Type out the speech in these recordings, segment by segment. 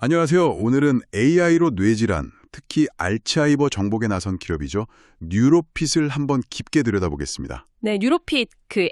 안녕하세요. 오늘은 AI로 뇌질환, 특히 알츠하이머 정복에 나선 기업이죠. 뉴로핏을 한번 깊게 들여다보겠습니다. 네, 뉴로핏,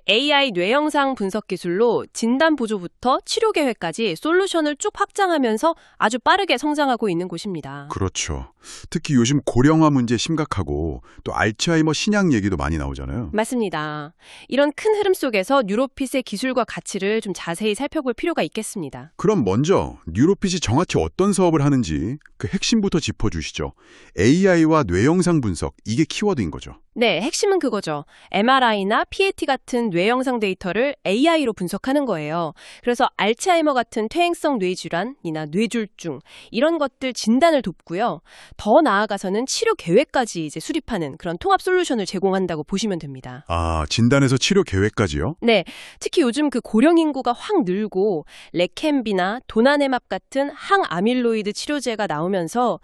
AI 뇌영상 분석 기술로 진단 보조부터 치료 계획까지 솔루션을 쭉 확장하면서 아주 빠르게 성장하고 있는 곳입니다. 그렇죠. 특히 요즘 고령화 문제 심각하고 또 알츠하이머 신약 얘기도 많이 나오잖아요. 맞습니다. 이런 큰 흐름 속에서 뉴로핏의 기술과 가치를 좀 자세히 살펴볼 필요가 있겠습니다. 그럼 먼저 뉴로핏이 정확히 어떤 사업을 하는지 그 핵심부터 짚어주시죠. AI와 뇌영상 분석, 이게 키워드인 거죠. 네, 핵심은 그거죠. MRI나 PET 같은 뇌영상 데이터를 AI로 분석하는 거예요. 그래서 알츠하이머 같은 퇴행성 뇌질환이나 뇌졸중 이런 것들 진단을 돕고요. 더 나아가서는 치료 계획까지 이제 수립하는 그런 통합 솔루션을 제공한다고 보시면 됩니다. 아, 진단에서 치료 계획까지요? 네, 특히 요즘 그 고령 인구가 확 늘고 레켐비나 도나네맙 같은 항아밀로이드 치료제가 나오면서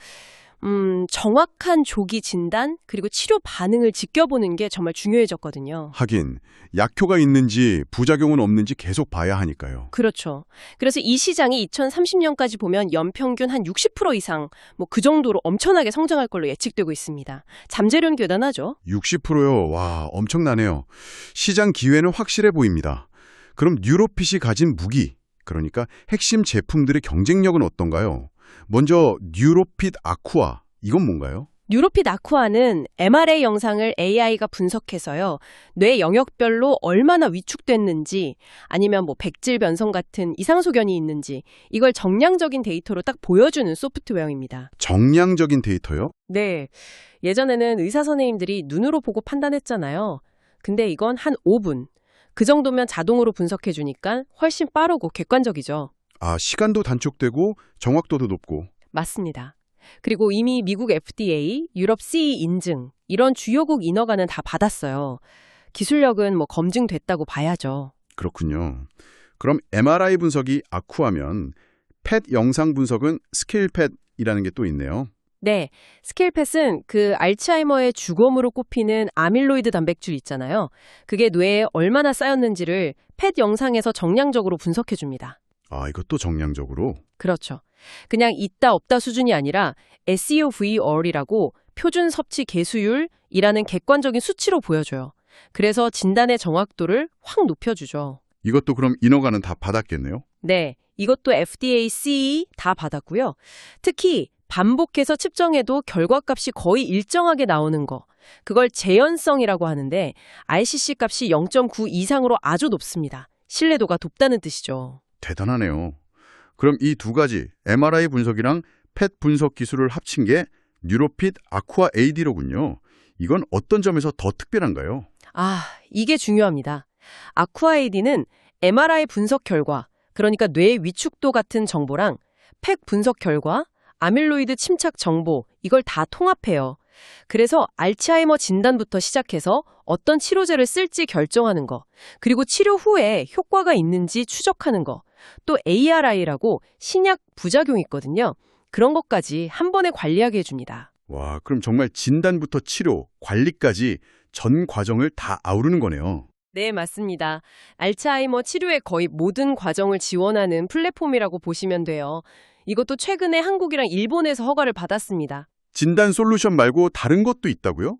정확한 조기 진단 그리고 치료 반응을 지켜보는 게 정말 중요해졌거든요. 하긴 약효가 있는지 부작용은 없는지 계속 봐야 하니까요. 그렇죠. 그래서 이 시장이 2030년까지 보면 연평균 한 60% 이상 그 정도로 엄청나게 성장할 걸로 예측되고 있습니다. 잠재력은 대단하죠. 60%요? 와, 엄청나네요. 시장 기회는 확실해 보입니다. 그럼 뉴로핏이 가진 무기, 그러니까 핵심 제품들의 경쟁력은 어떤가요? 먼저 뉴로핏 아쿠아, 이건 뭔가요? 뉴로핏 아쿠아는 MRI 영상을 AI가 분석해서요. 뇌 영역별로 얼마나 위축됐는지 아니면 백질 변성 같은 이상 소견이 있는지 이걸 정량적인 데이터로 딱 보여주는 소프트웨어입니다. 정량적인 데이터요? 네. 예전에는 의사 선생님들이 눈으로 보고 판단했잖아요. 근데 이건 한 5분. 그 정도면 자동으로 분석해 주니까 훨씬 빠르고 객관적이죠. 아, 시간도 단축되고 정확도도 높고. 맞습니다. 그리고 이미 미국 FDA, 유럽 CE 인증, 이런 주요국 인허가는 다 받았어요. 기술력은 검증됐다고 봐야죠. 그렇군요. 그럼 MRI 분석이 아쿠아면 펫 영상 분석은 스케일펫이라는 게 또 있네요. 네, 스케일펫은 그 알츠하이머의 주검으로 꼽히는 아밀로이드 단백질 있잖아요. 그게 뇌에 얼마나 쌓였는지를 펫 영상에서 정량적으로 분석해 줍니다. 아, 이것도 정량적으로? 그렇죠. 그냥 있다 없다 수준이 아니라 SEOVR이라고 표준 섭취 개수율이라는 객관적인 수치로 보여줘요. 그래서 진단의 정확도를 확 높여주죠. 이것도 그럼 인허가는 다 받았겠네요? 네, 이것도 FDA, CE 다 받았고요. 특히 반복해서 측정해도 결과값이 거의 일정하게 나오는 거. 그걸 재현성이라고 하는데 RCC 값이 0.9 이상으로 아주 높습니다. 신뢰도가 높다는 뜻이죠. 대단하네요. 그럼 이 두 가지 MRI 분석이랑 펫 분석 기술을 합친 게 뉴로핏 아쿠아 AD로군요. 이건 어떤 점에서 더 특별한가요? 아, 이게 중요합니다. 아쿠아 AD는 MRI 분석 결과, 그러니까 뇌 위축도 같은 정보랑 펫 분석 결과, 아밀로이드 침착 정보, 이걸 다 통합해요. 그래서 알츠하이머 진단부터 시작해서 어떤 치료제를 쓸지 결정하는 거, 그리고 치료 후에 효과가 있는지 추적하는 거, 또 ARI라고 신약 부작용이 있거든요. 그런 것까지 한 번에 관리하게 해줍니다. 와, 그럼 정말 진단부터 치료, 관리까지 전 과정을 다 아우르는 거네요. 네, 맞습니다. 알츠하이머 치료의 거의 모든 과정을 지원하는 플랫폼이라고 보시면 돼요. 이것도 최근에 한국이랑 일본에서 허가를 받았습니다. 진단 솔루션 말고 다른 것도 있다고요?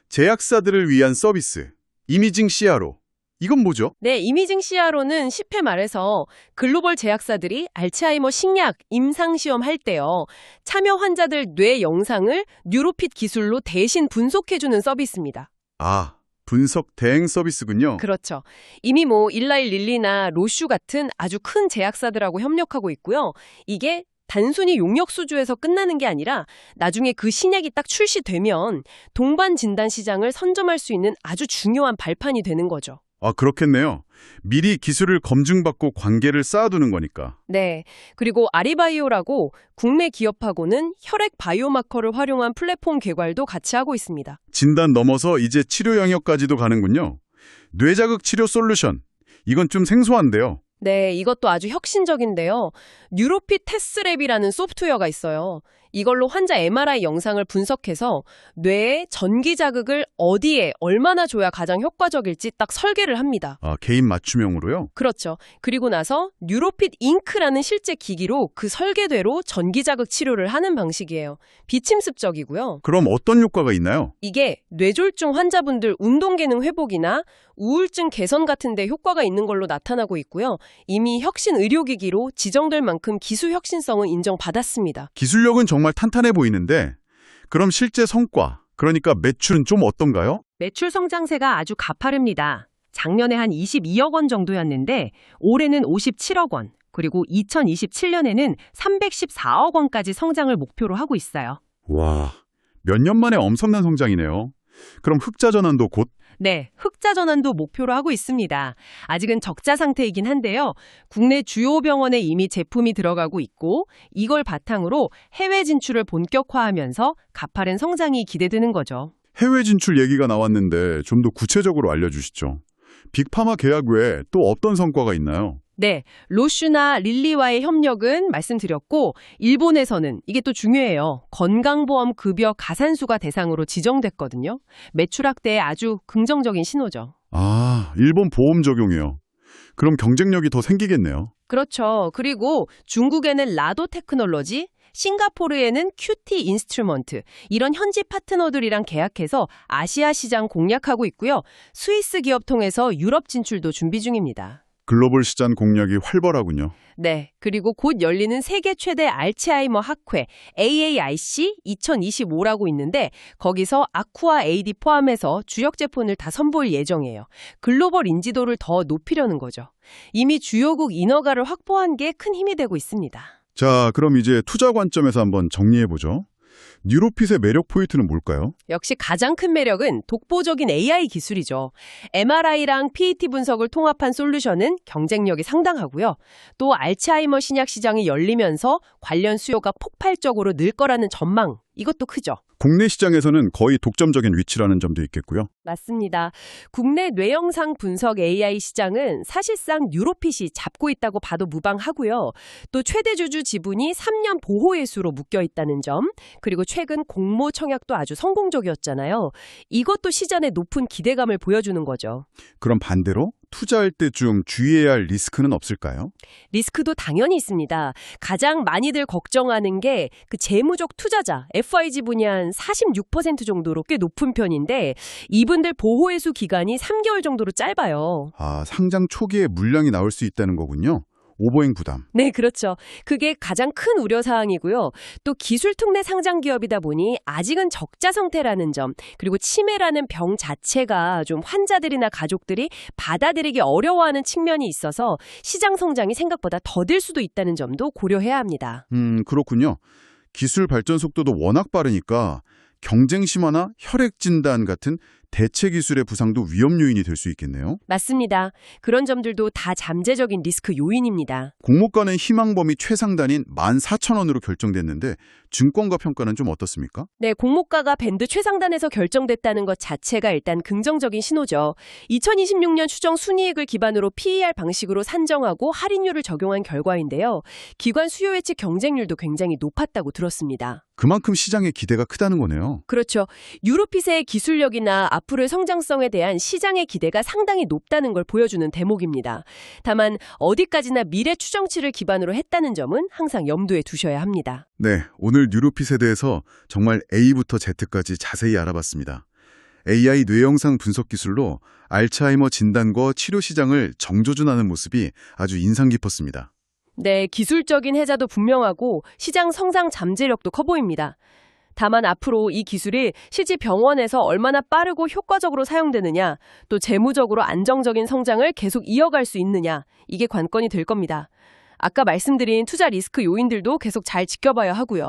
제약사들을 위한 서비스, 이미징 CRO. 이건 뭐죠? 네, 이미징 CRO는 쉽게 말해서 글로벌 제약사들이 알츠하이머 식약 임상시험 할 때요. 참여 환자들 뇌 영상을 뉴로핏 기술로 대신 분석해주는 서비스입니다. 아, 분석 대행 서비스군요. 그렇죠. 이미 일라이 릴리나 로슈 같은 아주 큰 제약사들하고 협력하고 있고요. 이게 단순히 용역 수주에서 끝나는 게 아니라 나중에 그 신약이 딱 출시되면 동반 진단 시장을 선점할 수 있는 아주 중요한 발판이 되는 거죠. 아, 그렇겠네요. 미리 기술을 검증받고 관계를 쌓아두는 거니까. 네. 그리고 아리바이오라고 국내 기업하고는 혈액 바이오마커를 활용한 플랫폼 개발도 같이 하고 있습니다. 진단 넘어서 이제 치료 영역까지도 가는군요. 뇌자극 치료 솔루션. 이건 좀 생소한데요. 네, 이것도 아주 혁신적인데요. 뉴로핏 테스트랩이라는 소프트웨어가 있어요. 이걸로 환자 MRI 영상을 분석해서 뇌에 전기 자극을 어디에 얼마나 줘야 가장 효과적일지 딱 설계를 합니다. 아, 개인 맞춤형으로요? 그렇죠. 그리고 나서 뉴로핏 잉크라는 실제 기기로 그 설계대로 전기 자극 치료를 하는 방식이에요. 비침습적이고요. 그럼 어떤 효과가 있나요? 이게 뇌졸중 환자분들 운동 기능 회복이나 우울증 개선 같은 데 효과가 있는 걸로 나타나고 있고요. 이미 혁신 의료기기로 지정될 만큼 기술 혁신성은 인정받았습니다. 기술력은 정말 탄탄해 보이는데 그럼 실제 성과, 그러니까 매출은 좀 어떤가요? 매출 성장세가 아주 가파릅니다. 작년에 한 22억 원 정도였는데 올해는 57억 원, 그리고 2027년에는 314억 원까지 성장을 목표로 하고 있어요. 와, 몇 년 만에 엄청난 성장이네요. 그럼 흑자 전환도 곧? 네, 흑자 전환도 목표로 하고 있습니다. 아직은 적자 상태이긴 한데요. 국내 주요 병원에 이미 제품이 들어가고 있고 이걸 바탕으로 해외 진출을 본격화하면서 가파른 성장이 기대되는 거죠. 해외 진출 얘기가 나왔는데 좀 더 구체적으로 알려주시죠. 빅파마 계약 외에 또 어떤 성과가 있나요? 네, 로슈나 릴리와의 협력은 말씀드렸고 일본에서는 이게 또 중요해요. 건강보험 급여 가산수가 대상으로 지정됐거든요. 매출 확대에 아주 긍정적인 신호죠. 아, 일본 보험 적용이요. 그럼 경쟁력이 더 생기겠네요. 그렇죠. 그리고 중국에는 라도 테크놀로지, 싱가포르에는 큐티 인스트루먼트, 이런 현지 파트너들이랑 계약해서 아시아 시장 공략하고 있고요. 스위스 기업 통해서 유럽 진출도 준비 중입니다. 글로벌 시장 공략이 활발하군요. 네, 그리고 곧 열리는 세계 최대 알츠하이머 학회 AAIC 2025라고 있는데 거기서 아쿠아 AD 포함해서 주력 제품을 다 선보일 예정이에요. 글로벌 인지도를 더 높이려는 거죠. 이미 주요국 인허가를 확보한 게 큰 힘이 되고 있습니다. 자, 그럼 이제 투자 관점에서 한번 정리해보죠. 뉴로핏의 매력 포인트는 뭘까요? 역시 가장 큰 매력은 독보적인 AI 기술이죠. MRI랑 PET 분석을 통합한 솔루션은 경쟁력이 상당하고요. 또 알츠하이머 신약 시장이 열리면서 관련 수요가 폭발적으로 늘 거라는 전망, 이것도 크죠. 국내 시장에서는 거의 독점적인 위치라는 점도 있겠고요. 맞습니다. 국내 뇌영상 분석 AI 시장은 사실상 뉴로핏이 잡고 있다고 봐도 무방하고요. 또 최대 주주 지분이 3년 보호예수로 묶여 있다는 점, 그리고 최근 공모 청약도 아주 성공적이었잖아요. 이것도 시장의 높은 기대감을 보여주는 거죠. 그럼 반대로 투자할 때 좀 주의해야 할 리스크는 없을까요? 리스크도 당연히 있습니다. 가장 많이들 걱정하는 게 그 재무적 투자자, FIG 분야 46% 정도로 꽤 높은 편인데 이분들 보호회수 기간이 3개월 정도로 짧아요. 아, 상장 초기에 물량이 나올 수 있다는 거군요. 오버행 부담. 네, 그렇죠. 그게 가장 큰 우려사항이고요. 또 기술 특례 상장 기업이다 보니 아직은 적자 상태라는 점, 그리고 치매라는 병 자체가 좀 환자들이나 가족들이 받아들이기 어려워하는 측면이 있어서 시장 성장이 생각보다 더딜 수도 있다는 점도 고려해야 합니다. 그렇군요. 기술 발전 속도도 워낙 빠르니까 경쟁 심화나 혈액 진단 같은 대체 기술의 부상도 위험 요인이 될 수 있겠네요. 맞습니다. 그런 점들도 다 잠재적인 리스크 요인입니다. 공모가는 희망 범위 최상단인 14,000원으로 결정됐는데 증권가 평가는 좀 어떻습니까? 네, 공모가가 밴드 최상단에서 결정됐다는 것 자체가 일단 긍정적인 신호죠. 2026년 추정 순이익을 기반으로 PER 방식으로 산정하고 할인율을 적용한 결과인데요. 기관 수요 예측 경쟁률도 굉장히 높았다고 들었습니다. 그만큼 시장의 기대가 크다는 거네요. 그렇죠. 유로핏의 기술력이나 앞으로의 성장성에 대한 시장의 기대가 상당히 높다는 걸 보여주는 대목입니다. 다만 어디까지나 미래 추정치를 기반으로 했다는 점은 항상 염두에 두셔야 합니다. 네, 오늘 뉴로핏에 대해서 정말 A부터 Z까지 자세히 알아봤습니다. AI 뇌영상 분석 기술로 알츠하이머 진단과 치료 시장을 정조준하는 모습이 아주 인상 깊었습니다. 네, 기술적인 혜자도 분명하고 시장 성장 잠재력도 커 보입니다. 다만 앞으로 이 기술이 실제 병원에서 얼마나 빠르고 효과적으로 사용되느냐, 또 재무적으로 안정적인 성장을 계속 이어갈 수 있느냐, 이게 관건이 될 겁니다. 아까 말씀드린 투자 리스크 요인들도 계속 잘 지켜봐야 하고요.